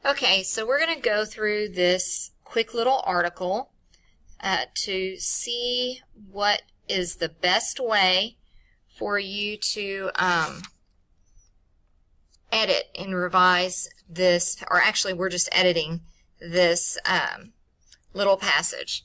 Okay, so we're going to go through this quick little article to see what is the best way for you to edit and revise this, or actually we're just editing this little passage.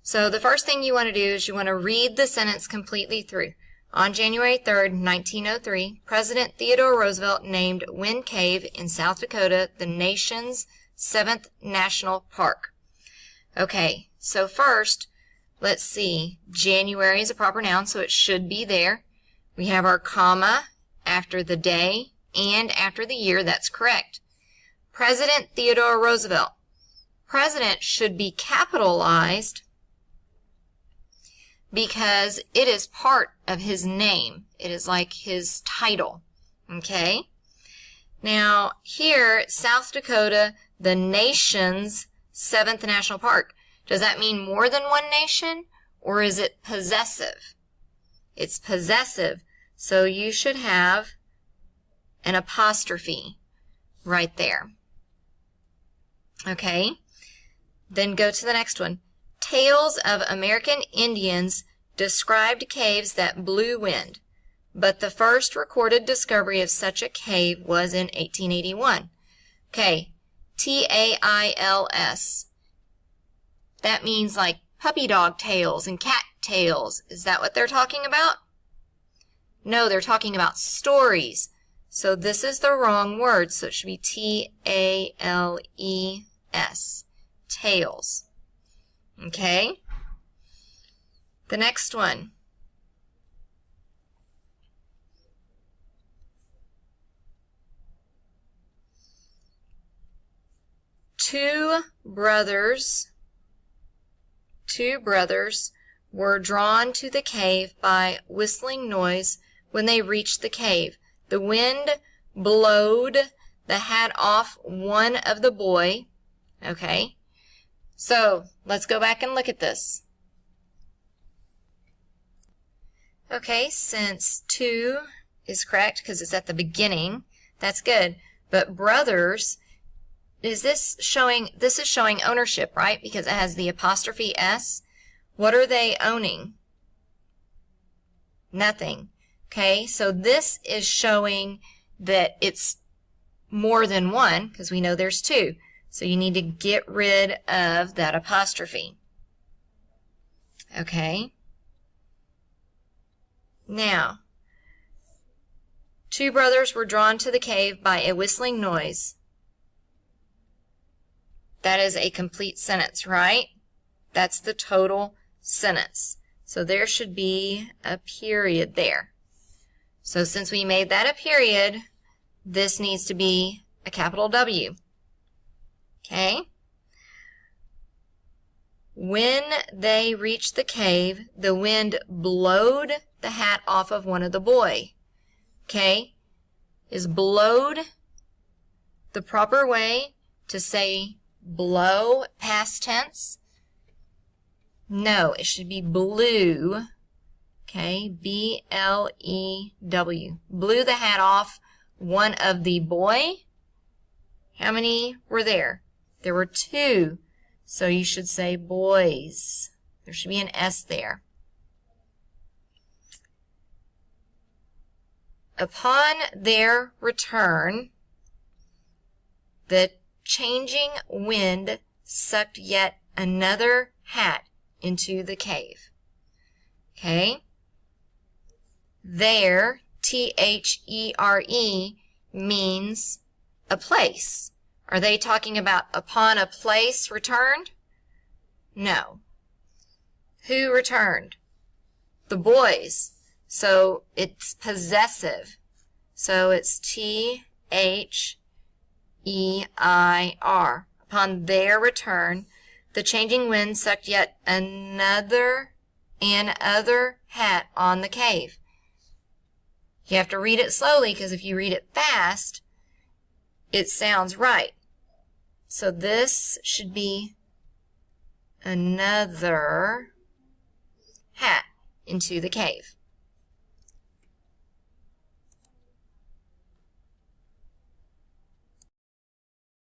So the first thing you want to do is you want to read the sentence completely through. On January 3rd, 1903, President Theodore Roosevelt named Wind Cave in South Dakota the nation's 7th national park. Okay, so first, let's see. January is a proper noun, so it should be there. We have our comma after the day and after the year. That's correct. President Theodore Roosevelt. President should be capitalized because it is part of his name. It is like his title. Okay? Now, here, South Dakota, the nation's 7th national park. Does that mean more than one nation, or is it possessive? It's possessive, so you should have an apostrophe right there. Okay? Then go to the next one. Tales of American Indians described caves that blew wind, but the first recorded discovery of such a cave was in 1881. Okay, T-A-I-L-S. That means like puppy dog tails and cat tails. Is that what they're talking about? No, they're talking about stories. So this is the wrong word, so it should be T-A-L-E-S. Tales. Okay? The next one. Two brothers were drawn to the cave by whistling noise when they reached the cave. The wind blowed the hat off one of the boy. Okay? So, let's go back and look at this. Okay, since 2 is correct because it's at the beginning, that's good. But brothers, this is showing ownership, right? Because it has the apostrophe S. What are they owning? Nothing. Okay, so this is showing that it's more than one, because we know there's 2. So you need to get rid of that apostrophe. Okay. Now, 2 brothers were drawn to the cave by a whistling noise. That is a complete sentence, right? That's the total sentence. So there should be a period there. So since we made that a period, this needs to be a capital W. Okay? When they reached the cave, the wind blowed the hat off of one of the boy. Okay? Is blowed the proper way to say blow past tense? No, it should be blew. Okay? B-L-E-W. Blew the hat off one of the boy. How many were there? There were 2, so you should say boys. There should be an S there. Upon their return, the changing wind sucked yet another hat into the cave. Okay? There, T-H-E-R-E, means a place. Are they talking about upon a place returned? No. Who returned? The boys. So it's possessive. So it's T-H-E-I-R. Upon their return, the changing wind sucked yet another hat on the cave. You have to read it slowly because if you read it fast, it sounds right. So this should be another hat into the cave.